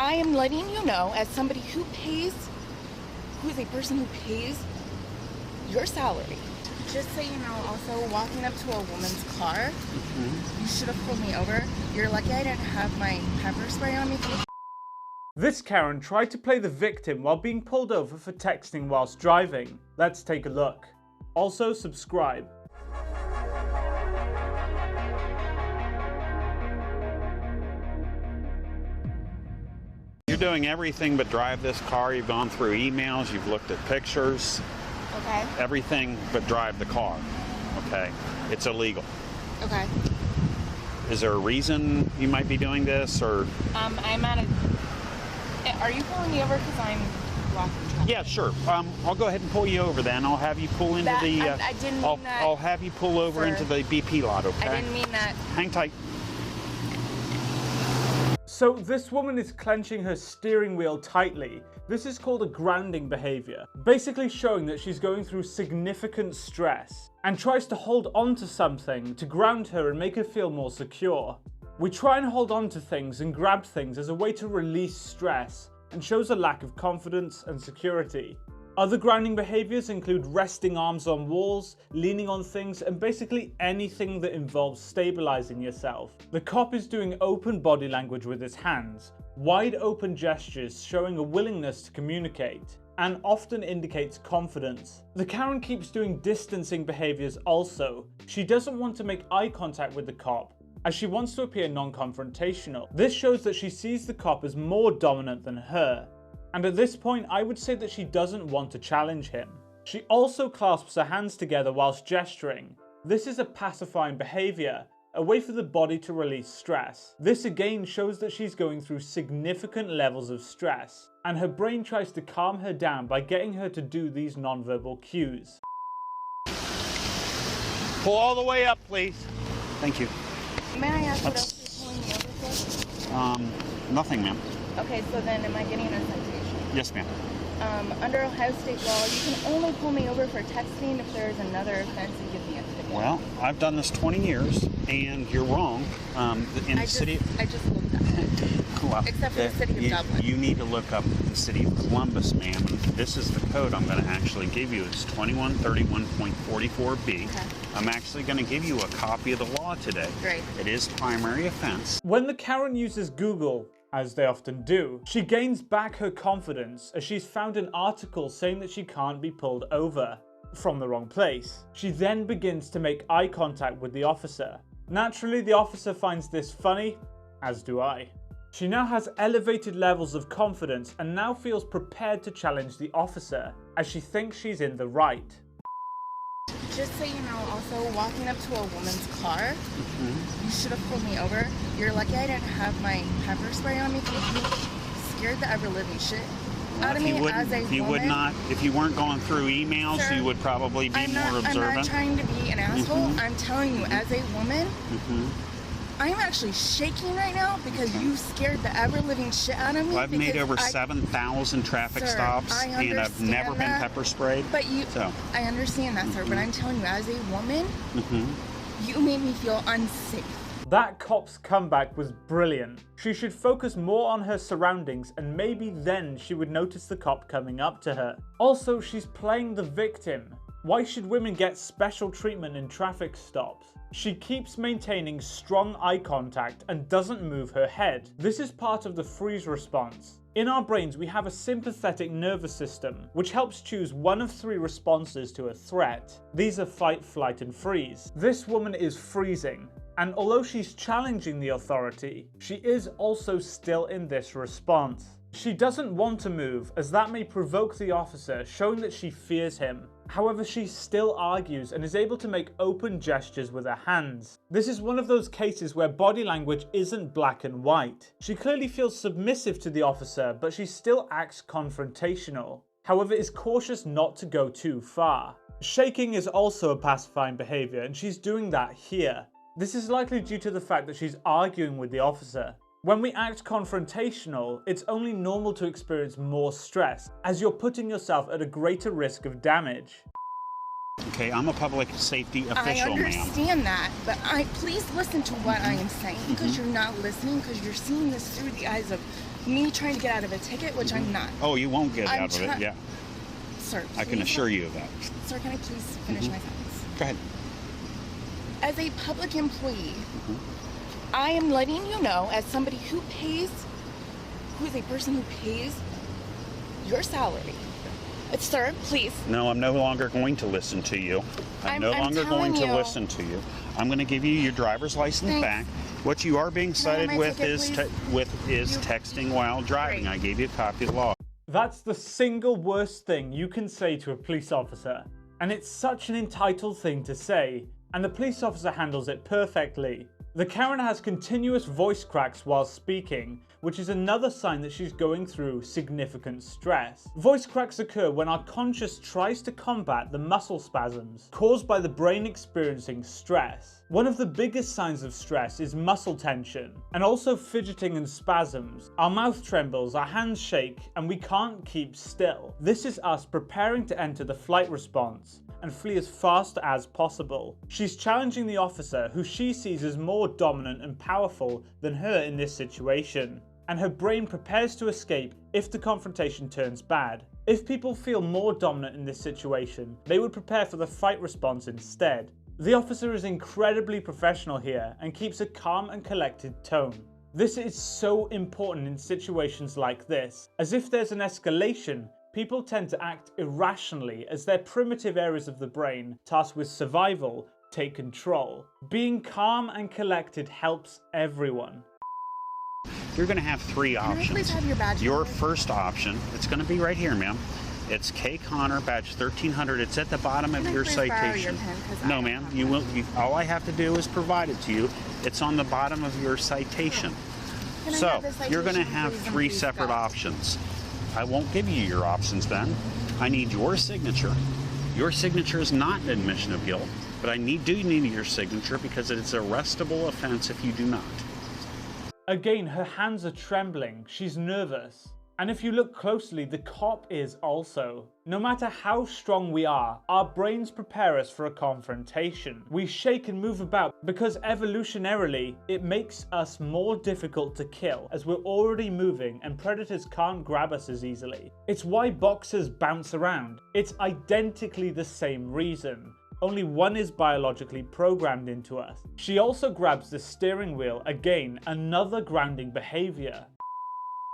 I am letting you know, as somebody who is a person who pays your salary. Just so you know, also walking up to a woman's car, you should have pulled me over. You're lucky I didn't have my pepper spray on me. This Karen tried to play the victim while being pulled over for texting whilst driving. Let's take a look. Also, subscribe. You're doing everything but drive this car. You've gone through emails, you've looked at pictures. Okay. Everything but drive the car. Okay. It's illegal. Okay. Is there a reason you might be doing this, or? I'm at a... Are you pulling me over because I'm blocking traffic? Yeah, sure. I'll go ahead and pull you over then. I'll have you pull into the... I didn't mean that. I'll have you pull over into the BP lot, okay? I didn't mean that. Hang tight. So this woman is clenching her steering wheel tightly. This is called a grounding behavior, basically showing that she's going through significant stress and tries to hold on to something to ground her and make her feel more secure. We try and hold on to things and grab things as a way to release stress and shows a lack of confidence and security. Other grounding behaviors include resting arms on walls, leaning on things, and basically anything that involves stabilizing yourself. The cop is doing open body language with his hands, wide open gestures showing a willingness to communicate, and often indicates confidence. The Karen keeps doing distancing behaviors also. She doesn't want to make eye contact with the cop, as she wants to appear non-confrontational. This shows that she sees the cop as more dominant than her. And at this point, I would say that she doesn't want to challenge him. She also clasps her hands together whilst gesturing. This is a pacifying behavior, a way for the body to release stress. This again shows that she's going through significant levels of stress, and her brain tries to calm her down by getting her to do these non-verbal cues. Pull all the way up, please. Thank you. May I ask what else you're pulling me over for? Nothing, ma'am. Okay, so then am I getting a citation? Yes, ma'am. Under Ohio state law, you can only pull me over for texting if there's another offense and give me a ticket. Well, I've done this 20 years, and you're wrong. I just looked up. Well, except for the city of Dublin. You need to look up the city of Columbus, ma'am. This is the code I'm going to actually give you. It's 2131.44B. Okay. I'm actually going to give you a copy of the law today. Great. It is primary offense. When the Karen uses Google, as they often do, she gains back her confidence as she's found an article saying that she can't be pulled over from the wrong place. She then begins to make eye contact with the officer. Naturally, the officer finds this funny, as do I. She now has elevated levels of confidence and now feels prepared to challenge the officer, as she thinks she's in the right. Just so you know, also walking up to a woman's car, you should have pulled me over. You're lucky I didn't have my pepper spray on me because you scared the ever-living shit out of me as a woman. If you weren't going through emails, sir, you would probably be more observant. I'm not trying to be an asshole. I'm telling you, as a woman, I'm actually shaking right now because you scared the ever-living shit out of me. Well, I've made over 7,000 traffic stops, and I've never been pepper sprayed. But I understand that, sir, but I'm telling you, as a woman, you made me feel unsafe. That cop's comeback was brilliant. She should focus more on her surroundings and maybe then she would notice the cop coming up to her. Also, she's playing the victim. Why should women get special treatment in traffic stops? She keeps maintaining strong eye contact and doesn't move her head. This is part of the freeze response. In our brains, we have a sympathetic nervous system, which helps choose one of 3 responses to a threat. These are fight, flight, and freeze. This woman is freezing, and although she's challenging the authority, she is also still in this response. She doesn't want to move, as that may provoke the officer, showing that she fears him. However, she still argues and is able to make open gestures with her hands. This is one of those cases where body language isn't black and white. She clearly feels submissive to the officer, but she still acts confrontational. However, is cautious not to go too far. Shaking is also a pacifying behavior, and she's doing that here. This is likely due to the fact that she's arguing with the officer. When we act confrontational, it's only normal to experience more stress, as you're putting yourself at a greater risk of damage. Okay, I'm a public safety official, I ma'am. understand that, but please listen to what I am saying, because you're not listening, because you're seeing this through the eyes of me trying to get out of a ticket, which I'm not. Oh, you won't get I'm out of it, yeah. Sir, I can assure you of that. Sir, can I please finish my sentence? Go ahead. As a public employee, I am letting you know, as somebody who is a person who pays your salary. Sir, please. No, I'm no longer going to listen to you. I'm no longer going to listen to you. I'm going to give you your driver's license back. What you are being cited with is texting while driving. I gave you a copy of the law. That's the single worst thing you can say to a police officer. And it's such an entitled thing to say, and the police officer handles it perfectly. The Karen has continuous voice cracks while speaking, which is another sign that she's going through significant stress. Voice cracks occur when our conscious tries to combat the muscle spasms caused by the brain experiencing stress. One of the biggest signs of stress is muscle tension, and also fidgeting and spasms. Our mouth trembles, our hands shake, and we can't keep still. This is us preparing to enter the flight response and flee as fast as possible. She's challenging the officer, who she sees as more dominant and powerful than her in this situation, and her brain prepares to escape if the confrontation turns bad. If people feel more dominant in this situation, they would prepare for the fight response instead. The officer is incredibly professional here and keeps a calm and collected tone. This is so important in situations like this, as if there's an escalation, people tend to act irrationally as their primitive areas of the brain, tasked with survival, take control. Being calm and collected helps everyone. You're going to have three options. Can I please have your badge? Your first option, it's going to be right here, ma'am. It's K. Connor, badge 1300. It's at the bottom of your citation. No, ma'am. You will. All I have to do is provide it to you. It's on the bottom of your citation. So you're going to have three separate options. I won't give you your options then. I need your signature. Your signature is not an admission of guilt, but I do need your signature because it's an arrestable offense if you do not. Again, her hands are trembling, she's nervous. And if you look closely, the cop is also. No matter how strong we are, our brains prepare us for a confrontation. We shake and move about because evolutionarily, it makes us more difficult to kill as we're already moving and predators can't grab us as easily. It's why boxers bounce around. It's identically the same reason. Only one is biologically programmed into us. She also grabs the steering wheel, again, another grounding behavior.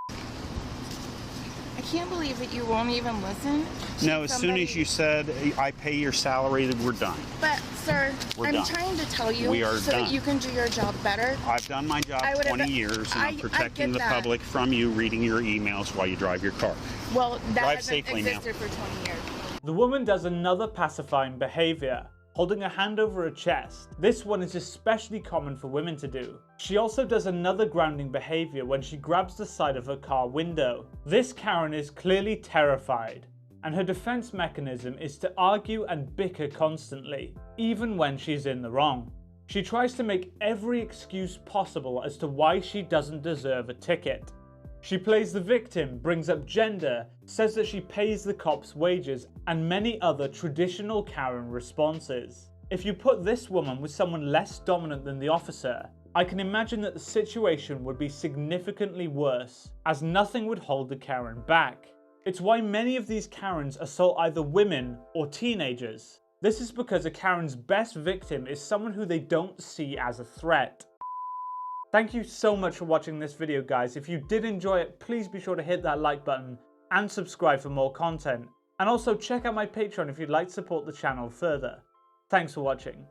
I can't believe that you won't even listen. No, as soon as you said, I pay your salary, that we're done. But, sir, I'm trying to tell you so that you can do your job better. I've done my job 20 years, and I'm protecting the public from you reading your emails while you drive your car. Well, that hasn't safely existed for 20 years. The woman does another pacifying behavior, holding a hand over her chest. This one is especially common for women to do. She also does another grounding behavior when she grabs the side of her car window. This Karen is clearly terrified, and her defense mechanism is to argue and bicker constantly, even when she's in the wrong. She tries to make every excuse possible as to why she doesn't deserve a ticket. She plays the victim, brings up gender, says that she pays the cops wages, and many other traditional Karen responses. If you put this woman with someone less dominant than the officer, I can imagine that the situation would be significantly worse, as nothing would hold the Karen back. It's why many of these Karens assault either women or teenagers. This is because a Karen's best victim is someone who they don't see as a threat. Thank you so much for watching this video, guys. If you did enjoy it, please be sure to hit that like button and subscribe for more content. And also check out my Patreon if you'd like to support the channel further. Thanks for watching.